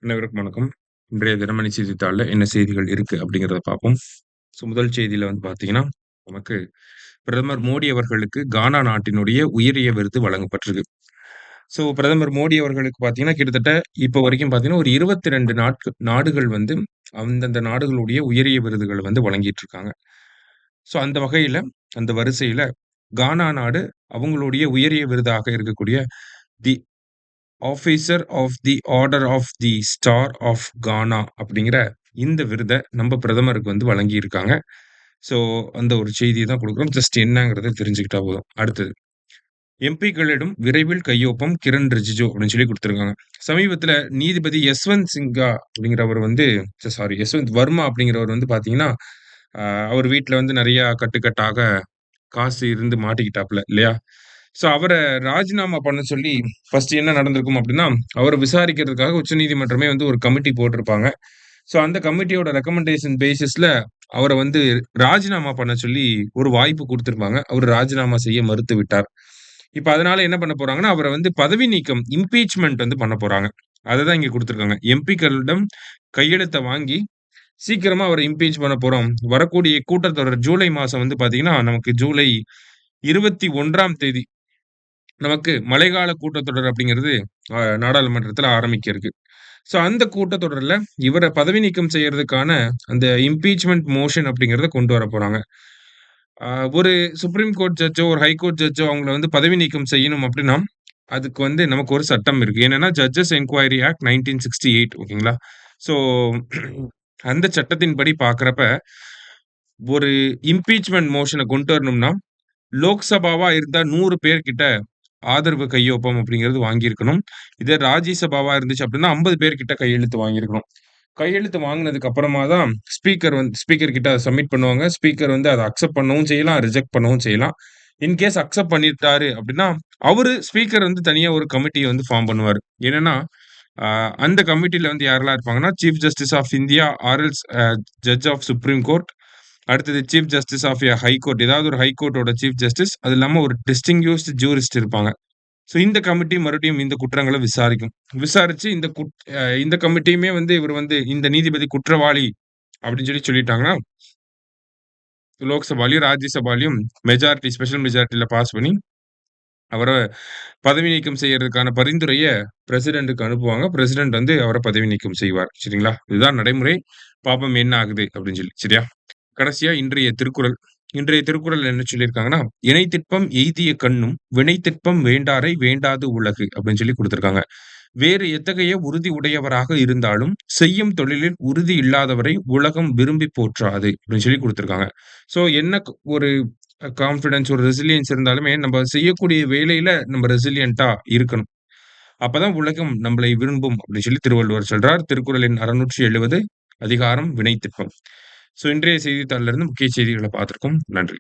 அனைவருக்கும் வணக்கம். இன்றைய தினமணி செய்தித்தாள்ல என்ன செய்திகள் இருக்கு அப்படிங்கிறத பார்ப்போம். முதல் செய்தியில பார்த்தீங்கன்னா, நமக்கு பிரதமர் மோடி அவர்களுக்கு கானா நாட்டினுடைய உயரிய விருது வழங்கப்பட்டிருக்கு. பிரதமர் மோடி அவர்களுக்கு பார்த்தீங்கன்னா, கிட்டத்தட்ட இப்போ வரைக்கும் பார்த்தீங்கன்னா, ஒரு 22 நாடுகள் அந்தந்த நாடுகளுடைய உயரிய விருதுகள வழங்கிட்டு இருக்காங்க. அந்த வகையில, அந்த வரிசையில கானா நாடு அவங்களுடைய உயரிய விருதாக இருக்கக்கூடிய the officer of the order of the star of Ghana அப்படிங்கிற இந்த விருத நம்ம பிரதமருக்கு வழங்கியிருக்காங்க. ஸோ, அந்த ஒரு செய்திய தான் குடுக்குறோம். ஜஸ்ட் என்னங்கிறத தெரிஞ்சுக்கிட்டா போதும். அடுத்தது, எம்பிக்களிடம் விரைவில் கையொப்பம் கிரண் ரிஜிஜு அப்படின்னு சொல்லி குடுத்துருக்காங்க. சமீபத்தில நீதிபதி யஸ்வந்த் சிங்கா அப்படிங்கிறவர் யஸ்வந்த் வர்மா அப்படிங்கிறவர் பார்த்தீங்கன்னா, அ அவர் வீட்ல நெறைய கட்டுக்கட்டாக காசு இருந்து மாட்டிக்கிட்டாப்ல இல்லையா? அவர ராஜினாமா பண்ண சொல்லி ஃபர்ஸ்ட் என்ன நடந்திருக்கும் அப்டின்னா, அவர விசாரிக்கிறதுக்காக உச்சநீதிமன்றமே ஒரு கமிட்டி போட்டிருப்பாங்க. அந்த கமிட்டியோட ரெக்கமெண்டேஷன் பேசிஸ்ல அவர ராஜினாமா பண்ண சொல்லி ஒரு வாய்ப்பு குடுத்திருப்பாங்க. அவரு ராஜினாமா செய்ய மறுத்து விட்டார். இப்ப அதனால என்ன பண்ண போறாங்கன்னா, அவர பதவி நீக்கம் இம்பீச்மென்ட் பண்ண போறாங்க. அததான் இங்க குடுத்திருக்காங்க. எம்பிக்களிடம் கையெழுத்த வாங்கி சீக்கிரமா அவர இம்பீச் பண்ண போறோம். வரக்கூடிய கூட்டத்தொடர் ஜூலை மாசம் பார்த்தீங்கன்னா, நமக்கு ஜூலை 21ஆம் தேதி நமக்கு மழைக்கால கூட்டத்தொடர் அப்படிங்கிறது நாடாளுமன்றத்துல ஆரம்பிக்க இருக்கு. அந்த கூட்டத்தொடர்ல இவர பதவி நீக்கம் செய்யறதுக்கான அந்த இம்பீச்மென்ட் மோஷன் அப்படிங்கிறத கொண்டு வரப்போறாங்க. அ ஒரு சுப்ரீம் கோர்ட் ஜட்ஜோ, ஒரு ஹை கோர்ட் ஜட்ஜோ அவங்கள பதவி நீக்கம் செய்யணும் அப்படின்னா, அதுக்கு நமக்கு ஒரு சட்டம் இருக்கு. என்னன்னா ஜட்ஜஸ் என்குயரி ஆக்ட் 1968 ஓகேங்களா? ஸோ அந்த சட்டத்தின்படி பார்க்கிறப்ப, ஒரு இம்பீச்மென்ட் மோஷன கொண்டு வரணும்னா, லோக்சபாவா இருந்தா 100 பேர் கிட்ட ஆதரவு கையொப்பம் அப்படிங்கிறது வாங்கியிருக்கணும். இதே ராஜ்யசபாவா இருந்துச்சு அப்படின்னா 50 பேர் கிட்ட கையெழுத்து வாங்கியிருக்கணும். கையெழுத்து வாங்குனதுக்கு அப்புறமா தான் ஸ்பீக்கர் கிட்ட அத சப்மிட் பண்ணுவாங்க. ஸ்பீக்கர் அத அக்செப்ட் பண்ணவும் செய்யலாம், ரிஜெக்ட் பண்ணவும் செய்யலாம். இன்கேஸ் அக்செப்ட் பண்ணிட்டாரு அப்படின்னா, அவரு ஸ்பீக்கர் தனியா ஒரு கமிட்டிய ஃபார்ம் பண்ணுவாரு. என்னன்னா, அ அந்த கமிட்டில யாரெல்லாம் இருப்பாங்கன்னா, chief justice of India or else judge of supreme court, அடுத்தது chief justice of a high court. ஏதாவது ஒரு ஹை கோர்ட்டோட சீஃப் ஜஸ்டிஸ், அது இல்லாம ஒரு டிஸ்டிங்யூஸ்ட் ஜூரிஸ்ட் இருப்பாங்க. இந்த கமிட்டி மறுபடியும் இந்த குற்றங்கள விசாரிக்கும். விசாரிச்சு இந்த கமிட்டியுமே இவரு இந்த நீதிபதி குற்றவாளி அப்படின்னு சொல்லிட்டாங்கன்னா, லோக்சபாலயும், ராஜ்யசபாலயும் ஸ்பெஷல் மெஜாரிட்டில பாஸ் பண்ணி, அவர பதவி நீக்கம் செய்யறதுக்கான பரிந்துரைய பிரசிடென்ட்க்கு அனுப்புவாங்க. பிரசிடென்ட் அவர பதவி நீக்கம் செய்வார். சரிங்களா? இதுதான் நடைமுறை. பாப்போம் என்ன ஆகுது அப்படின்னு சரியா? கடைசியா இன்றைய திருக்குறள். இன்றைய திருக்குறள் என்ன சொல்லியிருக்காங்கன்னா, "இனைத்திற்பம் எய்திய கண்ணும், வினைத்திற்பம் வேண்டாரை வேண்டாது உலகு" அப்படின்னு குடுத்திருக்காங்க. வேறு எத்தகைய உறுதி உடையவராக இருந்தாலும், செய்யும் தொழிலில் உறுதி இல்லாதவரை உலகம் விரும்பி போற்றாது அப்படின்னு குடுத்திருக்காங்க. என்ன ஒரு கான்ஃபிடன்ஸ், ஒரு ரெசிலியன்ஸ் இருந்தாலுமே, நம்ம செய்யக்கூடிய வேலையில நம்ம ரெசிலியன்ட்டா இருக்கணும். அப்பதான் உலகம் நம்மளை விரும்பும் அப்படின்னு திருவள்ளுவர் சொல்றார். திருக்குறள் எண் 670 அதிகாரம் வினைத்திற்பம். இன்றைய செய்தித்தாள்ல இருந்து முக்கிய செய்திகள பார்த்திருக்கோம். நன்றி.